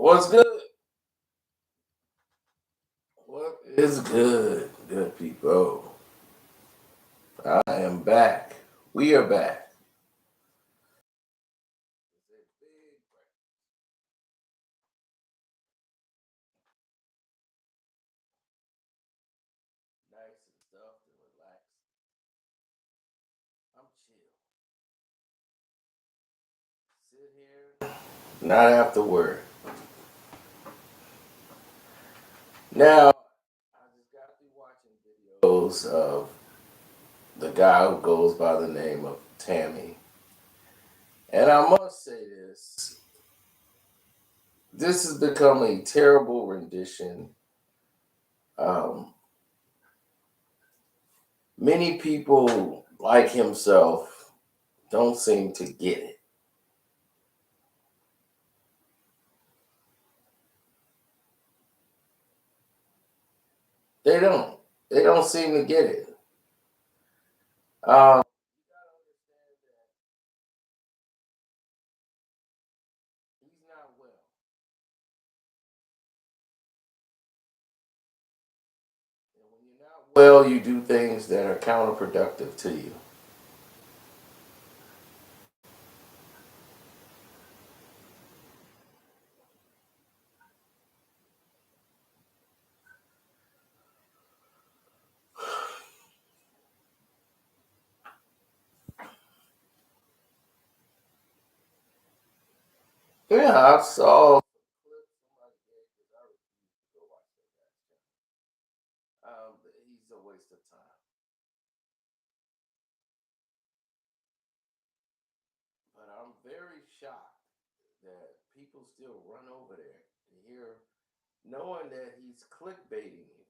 What's good? What is good, good people? I am back. We are back. Nice and stuff to relax. I'm chill. Sit here, not have to worry. Now, I just got through watching videos of the guy who goes by the name of Tammy. And I must say this. This has become a terrible rendition. Um, Many people like himself don't seem to get it. They don't. They don't seem to get it. You gotta understand that he's not well. And when you're not well, you do things that are counterproductive to you. Yeah, I saw. He's a waste of time. But I'm very shocked that people still run over there to hear, knowing that he's clickbaiting you.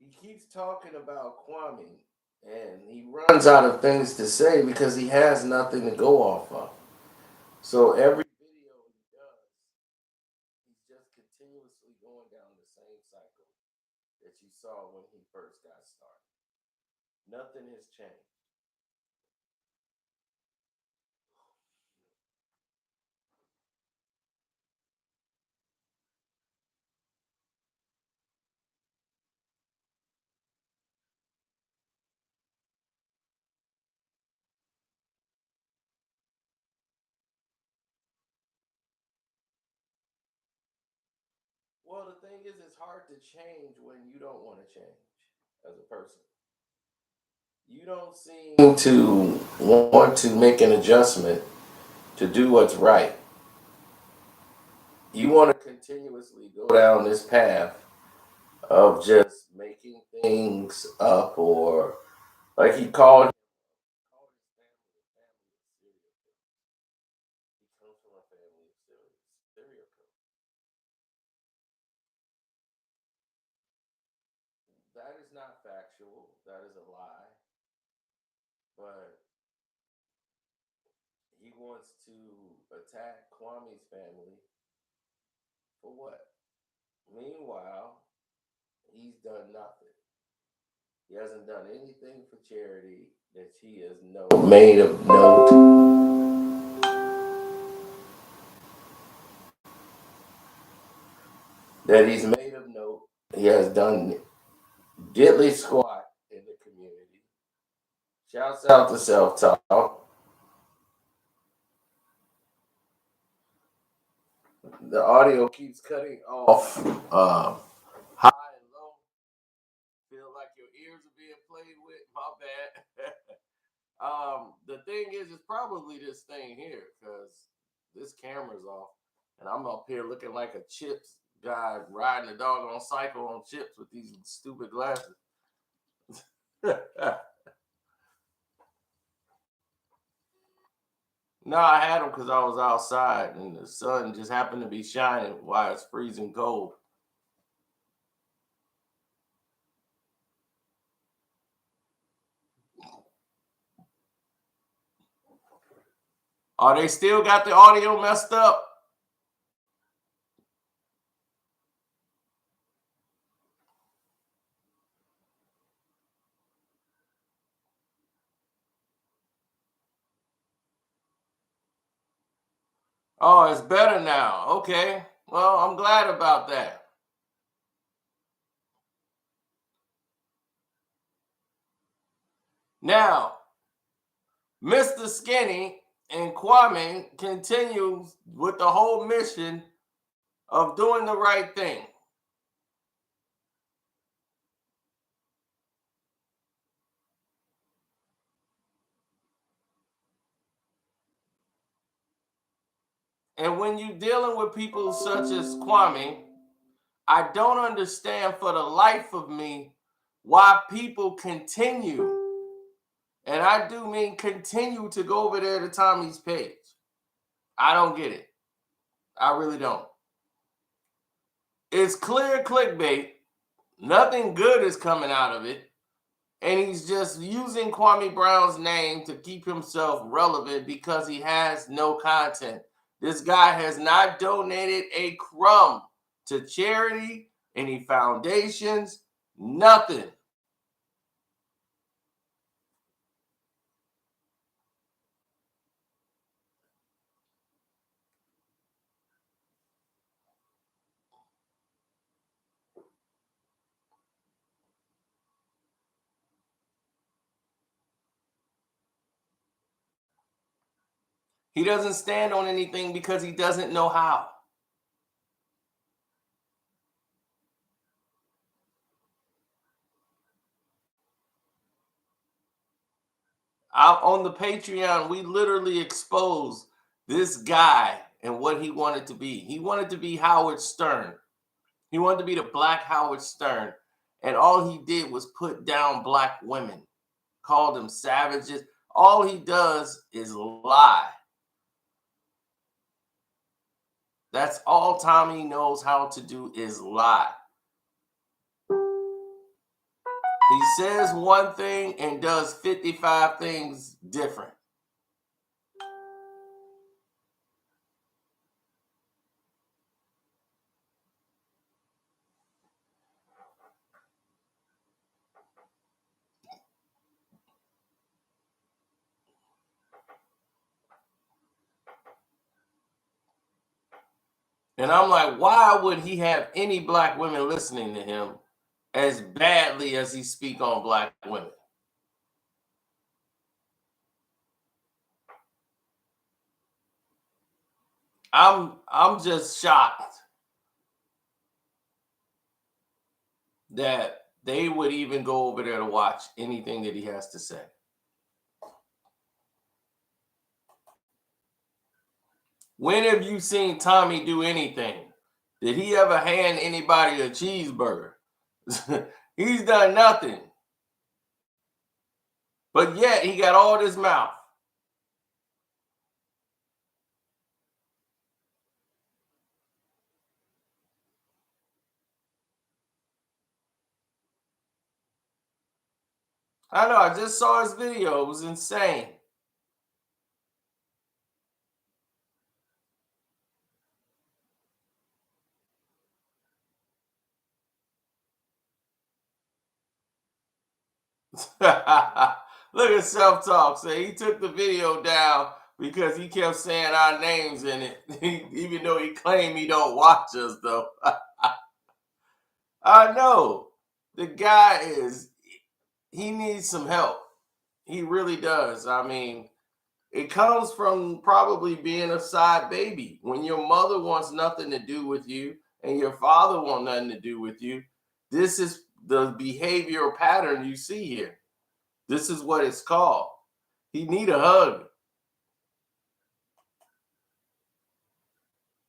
He keeps talking about Kwame, and he runs out of things to say because he has nothing to go off of. So every video he does, he's just continuously going down the same cycle that you saw when he first got started. Nothing has changed. Well, the thing is, it's hard to change when you don't want to change as a person. You don't seem to want to make an adjustment to do what's right. You want to continuously go down this path of just making things up, or like he called his family a family of serial killers. He comes from a family of serial killers. That is not factual. That is a lie. But he wants to attack Kwame's family for what? Meanwhile, he's done nothing. He hasn't done anything for charity that he has made of note. That he's made of note. He has done diddly squat in the community. Shouts out to Self Talk. The audio keeps cutting off. High and low. Feel like your ears are being played with. My bad. The thing is, it's probably this thing here because this camera's off, and I'm up here looking like a chips guy riding a dog on cycle on chips with these stupid glasses. No, I had them because I was outside and the sun just happened to be shining while it's freezing cold. Oh, they still got the audio messed up? Oh, it's better now. Okay. Well, I'm glad about that. Now, Mr. Skinny and Kwame continues with the whole mission of doing the right thing. And when you're dealing with people such as Kwame, I don't understand for the life of me why people continue, and I do mean continue, to go over there to Tommy's page. I don't get it. I really don't. It's clear clickbait. Nothing good is coming out of it. And he's just using Kwame Brown's name to keep himself relevant because he has no content. This guy has not donated a crumb to charity, any foundations, nothing. He doesn't stand on anything because he doesn't know how. On the Patreon, we literally exposed this guy and what he wanted to be. He wanted to be Howard Stern. He wanted to be the Black Howard Stern. And all he did was put down Black women, called them savages. All he does is lie. That's all Tommy knows how to do, is lie. He says one thing and does 55 things different. And I'm like, why would he have any Black women listening to him as badly as he speak on Black women? I'm just shocked that they would even go over there to watch anything that he has to say. When have you seen Tommy do anything? Did he ever hand anybody a cheeseburger? He's done nothing. But yet he got all this mouth. I know, I just saw his video. It was insane. Look at Self Talk. Say he took the video down because he kept saying our names in it, even though he claimed he don't watch us though. I know the guy he needs some help. He really does. I mean, it comes from probably being a side baby. When your mother wants nothing to do with you and your father wants nothing to do with you, this is the behavioral pattern you see here. This is what it's called. He need a hug.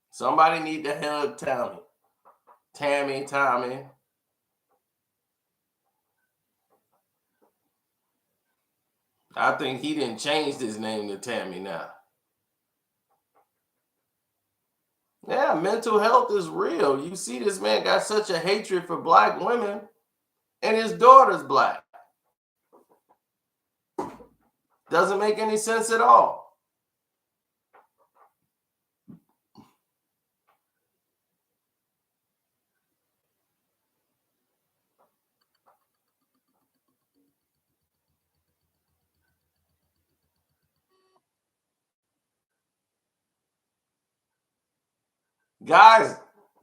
Somebody need to hug Tammy. Tommy. I think he didn't change his name to Tammy now. Yeah, mental health is real. You see, this man got such a hatred for Black women, and his daughter's Black. Doesn't make any sense at all. Guys,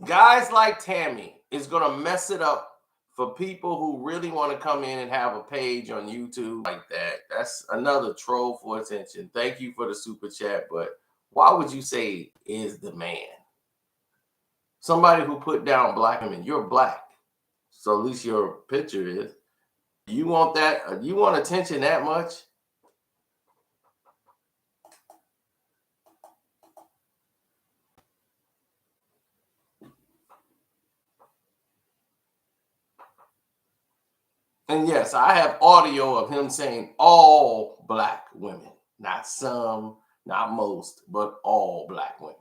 guys like Tammy is gonna mess it up for people who really want to come in and have a page on YouTube like that. That's another troll for attention. Thank you for the super chat, but why would you say is the man? Somebody who put down black women. You're black, so at least your picture is. You want that? You want attention that much? And yes, I have audio of him saying all black women, not some, not most, but all black women.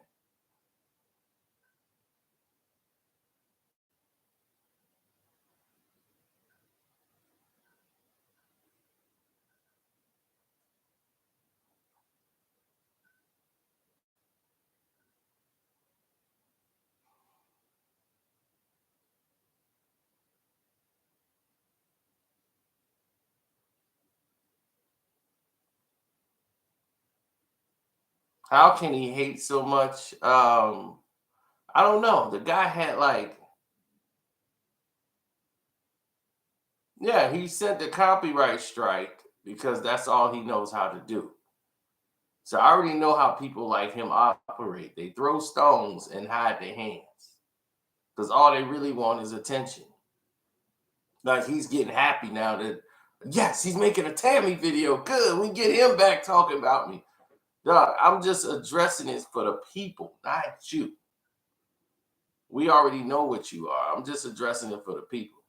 How can he hate so much? I don't know. The guy had like, yeah, he sent the copyright strike because that's all he knows how to do. So I already know how people like him operate. They throw stones and hide their hands because all they really want is attention. Like he's getting happy now that, yes, he's making a Tammy video. Good, we get him back talking about me. Dog, I'm just addressing this for the people, not you. We already know what you are. I'm just addressing it for the people.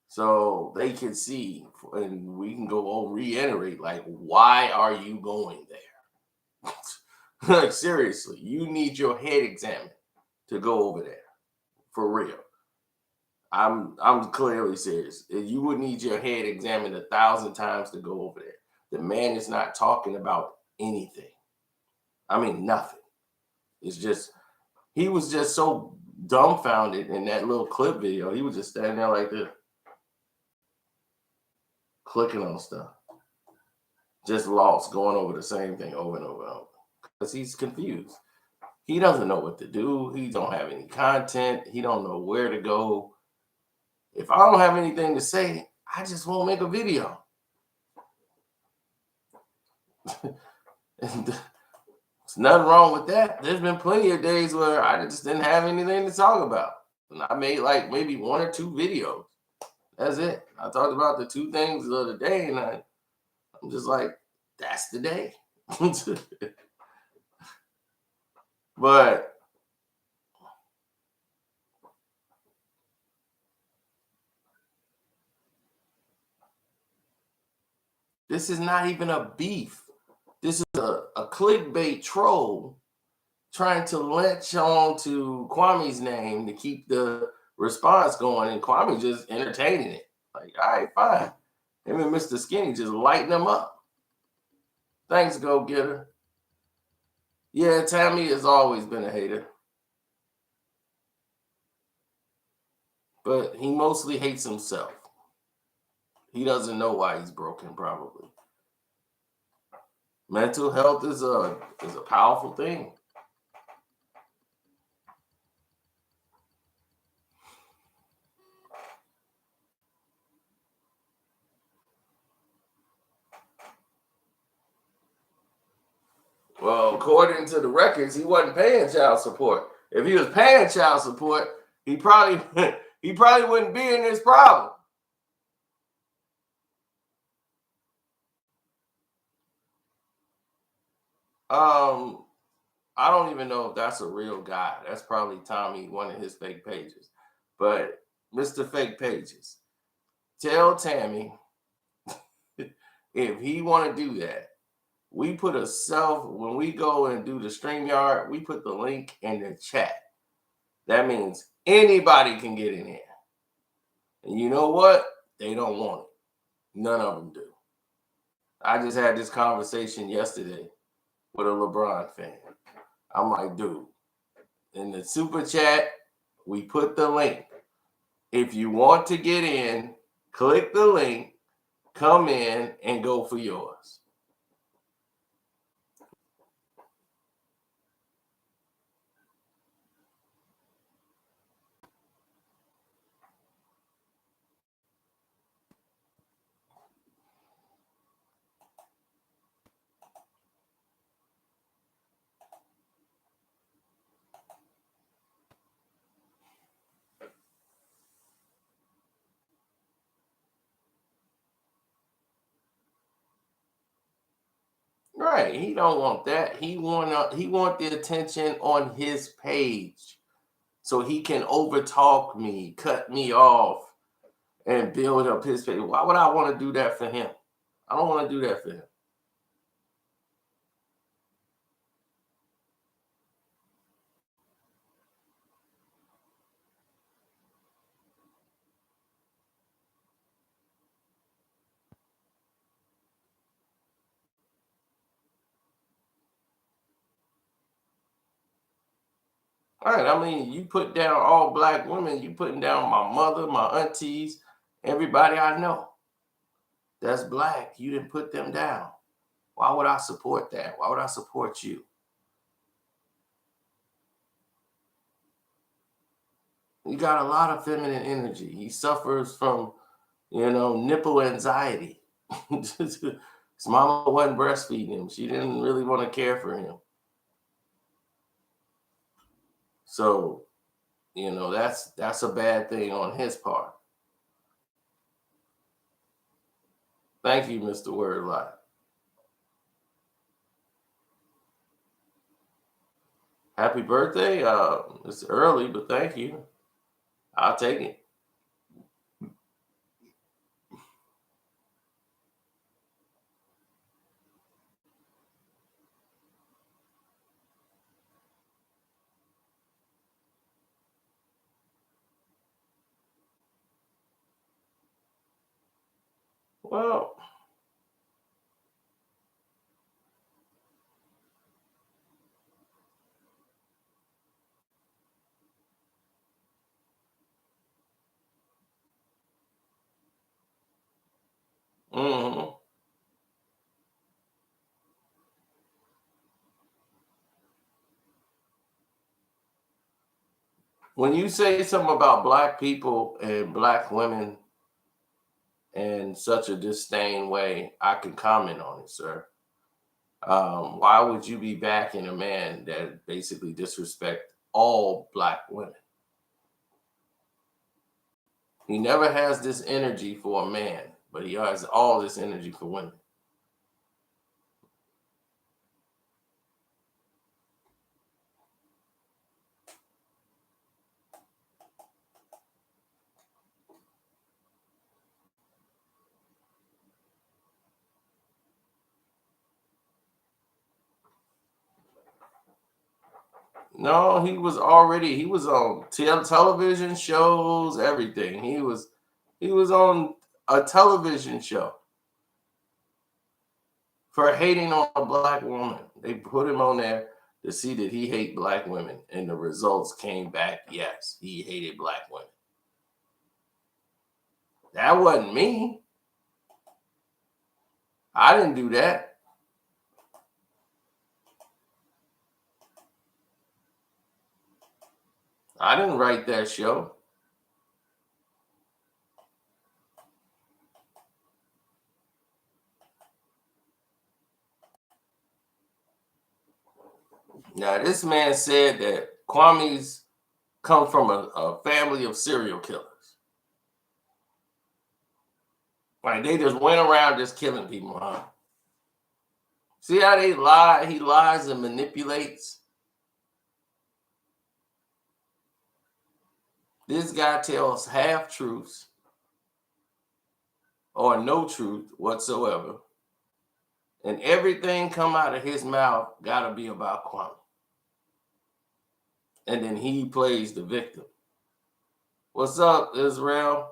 So they can see and we can go reiterate, like, why are you going there? Like, seriously, you need your head examined to go over there. For real. I'm clearly serious. You would need your head examined 1,000 times to go over there. The man is not talking about anything. I mean, nothing. It's just he was just so dumbfounded in that little clip video. He was just standing there like this, clicking on stuff, just lost, going over the same thing over and over and over because he's confused. He doesn't know what to do. He don't have any content. He don't know where to go. If I don't have anything to say, I just won't make a video. And there's nothing wrong with that. There's been plenty of days where I just didn't have anything to talk about. And I made like maybe 1 or 2 videos. That's it. I talked about the 2 things of the day, and I'm just like, that's the day. But this is not even a beef. This is a clickbait troll trying to latch on to Kwame's name to keep the response going, and Kwame just entertaining it. Like, all right, fine. Him and Mr. Skinny just lighting them up. Thanks, go getter. Yeah, Tammy has always been a hater, but he mostly hates himself. He doesn't know why he's broken, probably. Mental health is a powerful thing. Well, according to the records, he wasn't paying child support. If he was paying child support, he probably wouldn't be in this problem. I don't even know if that's a real guy. That's probably Tommy, one of his fake pages. But Mr. Fake Pages, tell Tammy if he want to do that. We put when we go and do the StreamYard, we put the link in the chat. That means anybody can get in here. And you know what? They don't want it. None of them do. I just had this conversation yesterday with a LeBron fan. I'm like, dude, in the super chat, we put the link. If you want to get in, click the link, come in, and go for yours. Right. He don't want that. He want the attention on his page so he can overtalk me, cut me off, and build up his page. Why would I want to do that for him? I don't want to do that for him. All right. I mean, you put down all black women, you putting down my mother, my aunties, everybody I know that's black. You didn't put them down. Why would I support that? Why would I support you? You got a lot of feminine energy. He suffers from, nipple anxiety. His mama wasn't breastfeeding him. She didn't really want to care for him. So, that's a bad thing on his part. Thank you, Mr. Wordlot. Happy birthday. It's early, but thank you. I'll take it. Well, mhm. When you say something about black people and black women in such a disdain way, I can comment on it, sir. Why would you be backing a man that basically disrespect all black women? He never has this energy for a man, but he has all this energy for women. No, he was on television shows, everything. He was on a television show for hating on a black woman. They put him on there to see that he hate black women, and the results came back. Yes, he hated black women. That wasn't me. I didn't do that. I didn't write that show. Now, this man said that Kwame's come from a family of serial killers. Like they just went around just killing people, huh? See how they lie? He lies and manipulates. This guy tells half truths or no truth whatsoever. And everything come out of his mouth gotta be about Kwame. And then he plays the victim. What's up, Israel?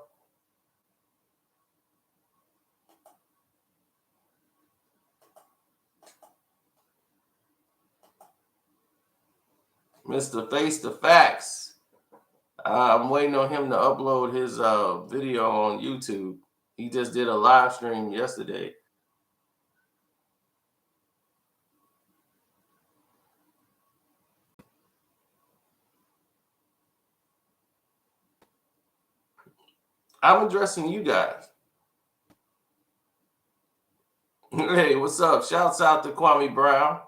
Mr. Face the Facts. I'm waiting on him to upload his video on YouTube. He just did a live stream yesterday. I'm addressing you guys. Hey, what's up? Shouts out to Kwame Brown.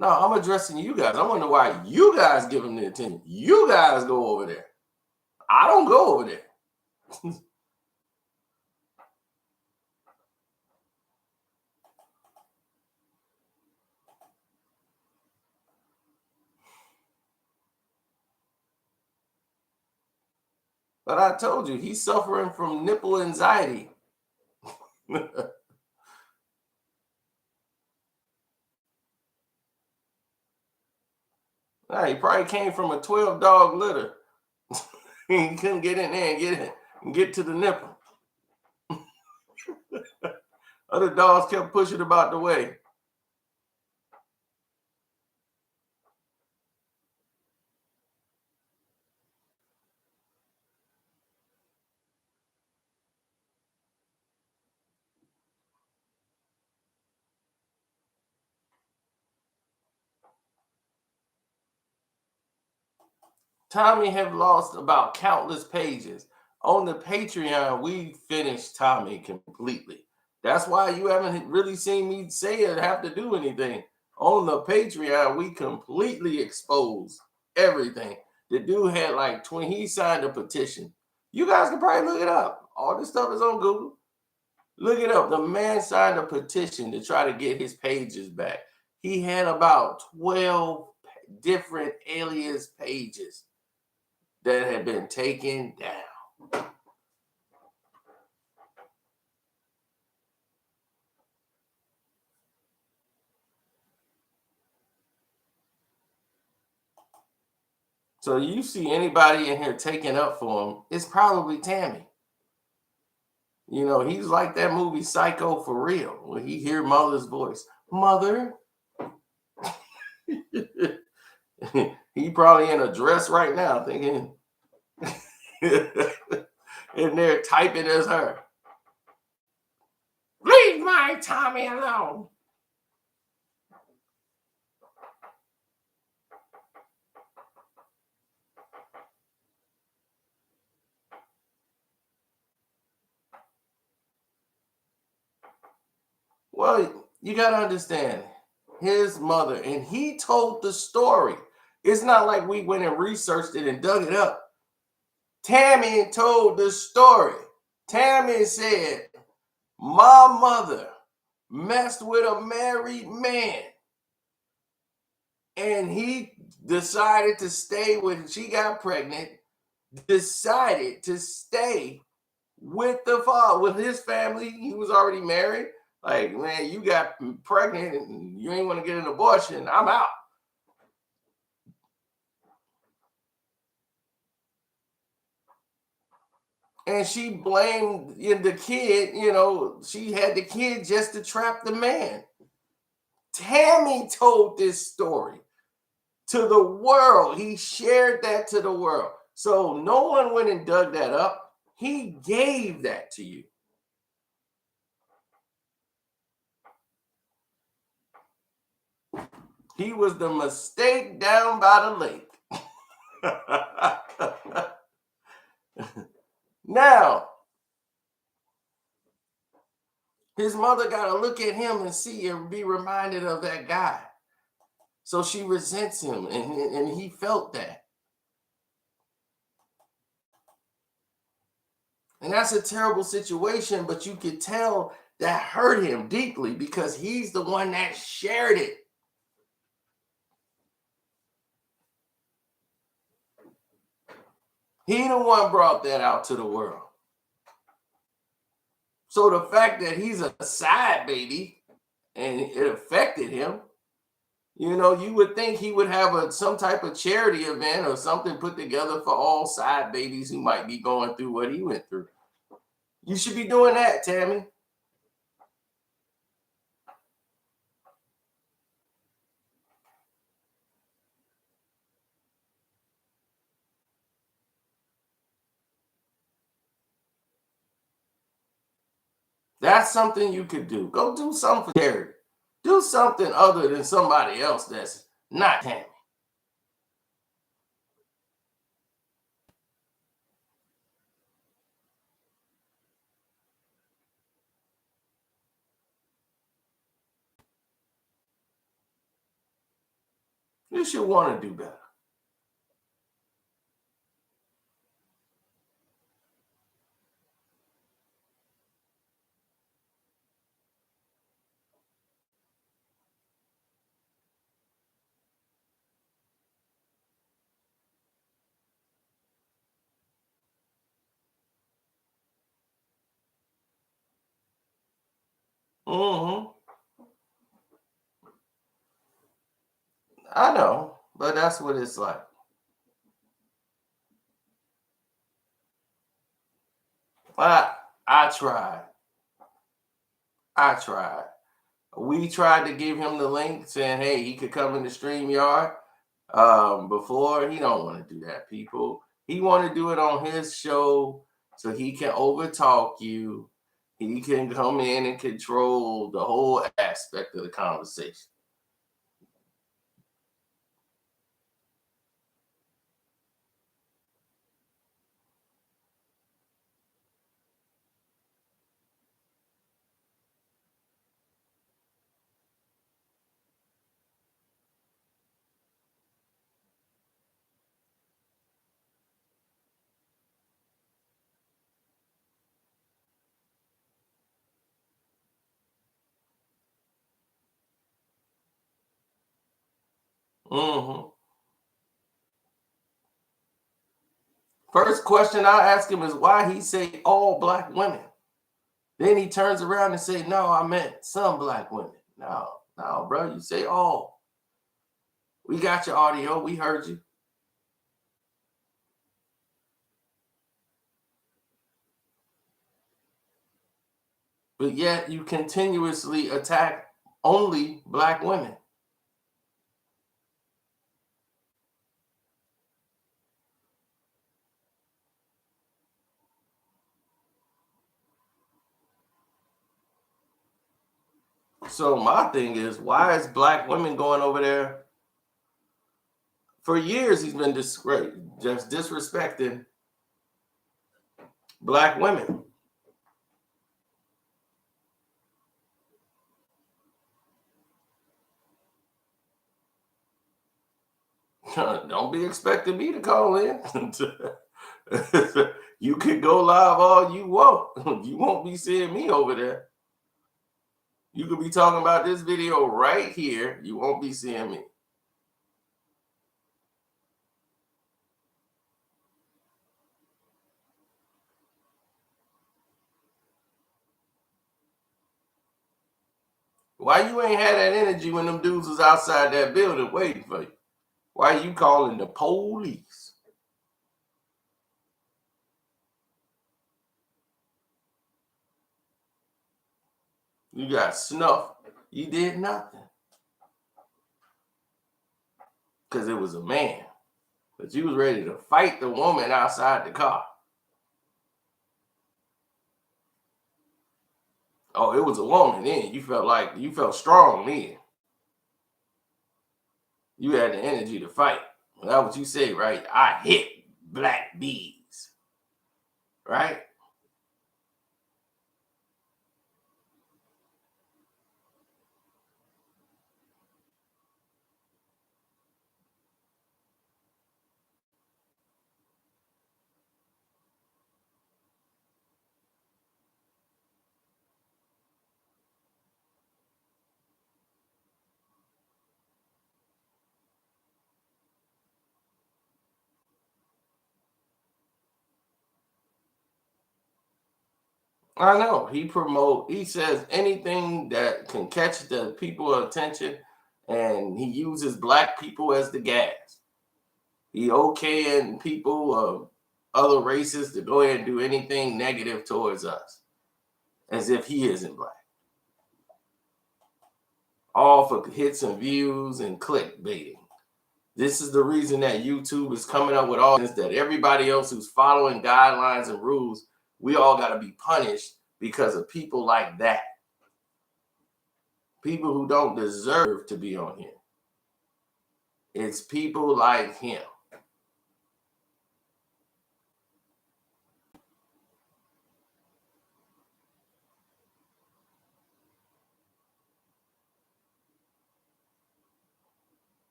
No, I'm addressing you guys. I wonder why you guys give him the attention. You guys go over there. I don't go over there. But I told you, he's suffering from nipple anxiety. He probably came from a 12 dog litter. He couldn't get in there and get to the nipple. Other dogs kept pushing about the way. Tommy have lost about countless pages. On the Patreon, we finished Tommy completely. That's why you haven't really seen me say it have to do anything. On the Patreon, we completely exposed everything. The dude had like 20, he signed a petition. You guys can probably look it up. All this stuff is on Google. Look it up. The man signed a petition to try to get his pages back. He had about 12 different alias pages that had been taken down. So you see anybody in here taking up for him, it's probably Tammy. You know, he's like that movie Psycho for real, when he hear mother's voice. Mother. He probably in a dress right now thinking in there typing as her. Leave my Tommy alone. Well, you got to understand his mother, and he told the story. It's not like we went and researched it and dug it up. Tammy told the story. Tammy said, my mother messed with a married man, and he decided to stay when she got pregnant, decided to stay with the father, with his family. He was already married. Like, man, you got pregnant and you ain't want to get an abortion. I'm out. And she blamed the kid, she had the kid just to trap the man. Tammy told this story to the world. He shared that to the world. So no one went and dug that up. He gave that to you. He was the mistake down by the lake. Now, his mother got to look at him and see and be reminded of that guy. So she resents him, and he felt that. And that's a terrible situation, but you could tell that hurt him deeply because he's the one that shared it. He the one brought that out to the world. So the fact that he's a side baby and it affected him, you would think he would have some type of charity event or something put together for all side babies who might be going through what he went through. You should be doing that, Tammy. That's something you could do. Go do something for charity. Do something other than somebody else that's not Tammy. You should want to do better. Mm-hmm. I know, but that's what it's like. I I tried. I tried. We tried to give him the link saying, hey, he could come in the StreamYard. Before he don't want to do that, people. He want to do it on his show so he can overtalk you. He can come in and control the whole aspect of the conversation. Hmm. First question I ask him is why he say all black women. Then he turns around and say, no, I meant some black women. No, no, bro, you say all. We got your audio. We heard you. But yet you continuously attack only black women. So my thing is, why is black women going over there? For years, he's been just disrespecting black women. Don't be expecting me to call in. You can go live all you want. You won't be seeing me over there. You could be talking about this video right here. You won't be seeing me. Why you ain't had that energy when them dudes was outside that building waiting for you? Why you calling the police? You got snuffed. You did nothing. Because it was a man. But you was ready to fight the woman outside the car. Oh, it was a woman then. You felt strong then. You had the energy to fight. Well, that's what you say, right? I hit black bees. Right? I know. He says anything that can catch the people's attention, and he uses black people as the gas. He okaying people of other races to go ahead and do anything negative towards us, as if he isn't black. All for hits and views and clickbaiting. This is the reason that YouTube is coming up with all this, that everybody else who's following guidelines and rules, we all got to be punished because of people like that. People who don't deserve to be on here. It's people like him.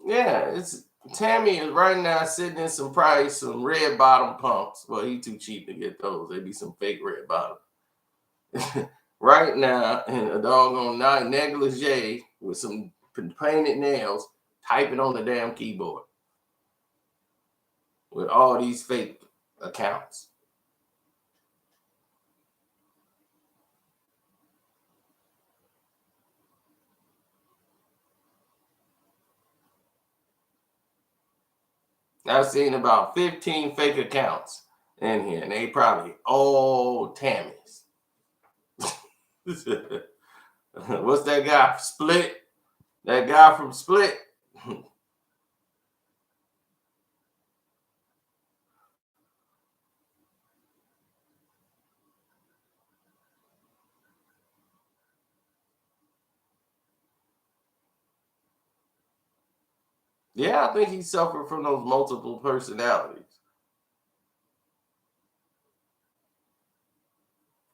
Yeah, it's Tammy is right now sitting in some red bottom pumps. Well, he too cheap to get those. They be some fake red bottom. right now in a doggone negligee with some painted nails, typing on the damn keyboard with all these fake accounts. I've seen about 15 fake accounts in here, and they probably all Tammys. What's that guy? Split? That guy from Split? Yeah, I think he suffered from those multiple personalities.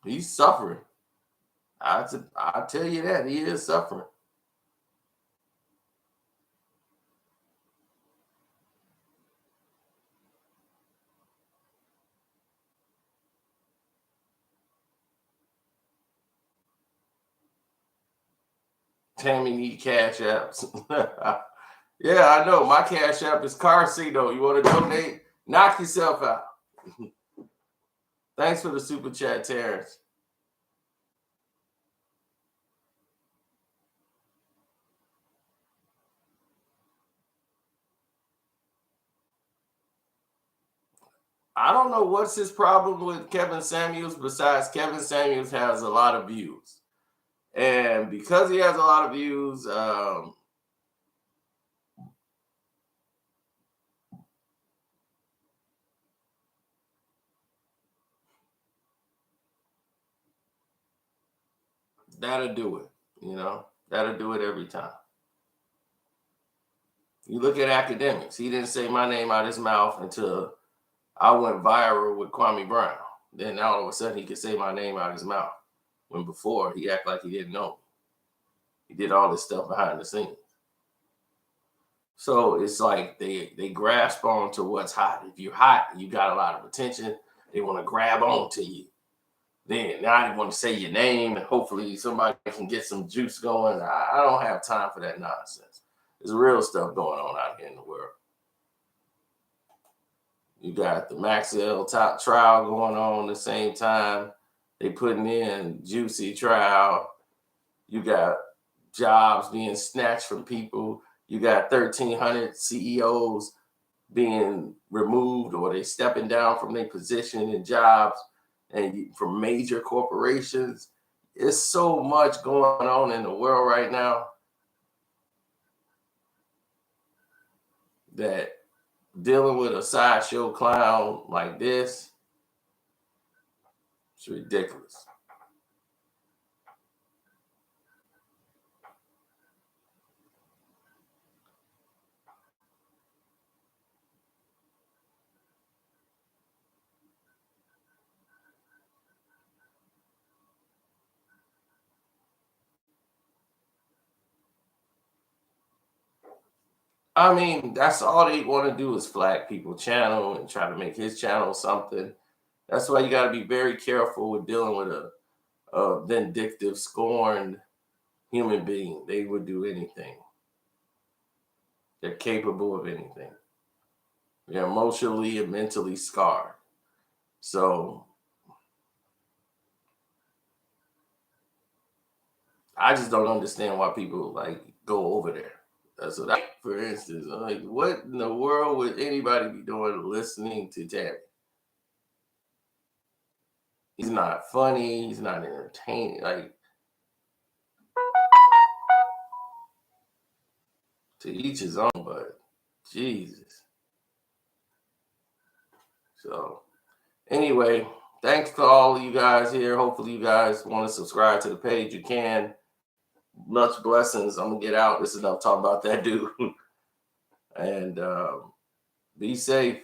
He's suffering. I tell you that he is suffering. Tammy need cash apps. Yeah, I know. My cash app is Carcito. You want to donate? Knock yourself out. Thanks for the super chat, Terrence. I don't know what's his problem with Kevin Samuels, besides Kevin Samuels has a lot of views. And because he has a lot of views, that'll do it. That'll do it every time. You look at academics. He didn't say my name out his mouth until I went viral with Kwame Brown. Then all of a sudden he could say my name out his mouth. When before he acted like he didn't know me. He did all this stuff behind the scenes. So it's like they grasp on to what's hot. If you're hot, you got a lot of attention. They want to grab on to you. Then now they want to say your name, and hopefully somebody can get some juice going. I don't have time for that nonsense. There's real stuff going on out here in the world. You got the Maxwell top trial going on at the same time. They putting in juicy trial. You got jobs being snatched from people. You got 1,300 CEOs being removed, or they stepping down from their position and jobs, and from major corporations. It's so much going on in the world right now that dealing with a sideshow clown like this, it's ridiculous. I mean, that's all they want to do is flag people's channel and try to make his channel something. That's why you got to be very careful with dealing with a vindictive, scorned human being. They would do anything. They're capable of anything. They're emotionally and mentally scarred. So I just don't understand why people like go over there. So that, for instance, like, what in the world would anybody be doing listening to Tammy? He's not funny. He's not entertaining. Like, to each his own, but Jesus. So anyway, thanks to all of you guys here. Hopefully you guys want to subscribe to the page. You can. Much blessings. I'm gonna get out. This is enough talking about that dude. And be safe.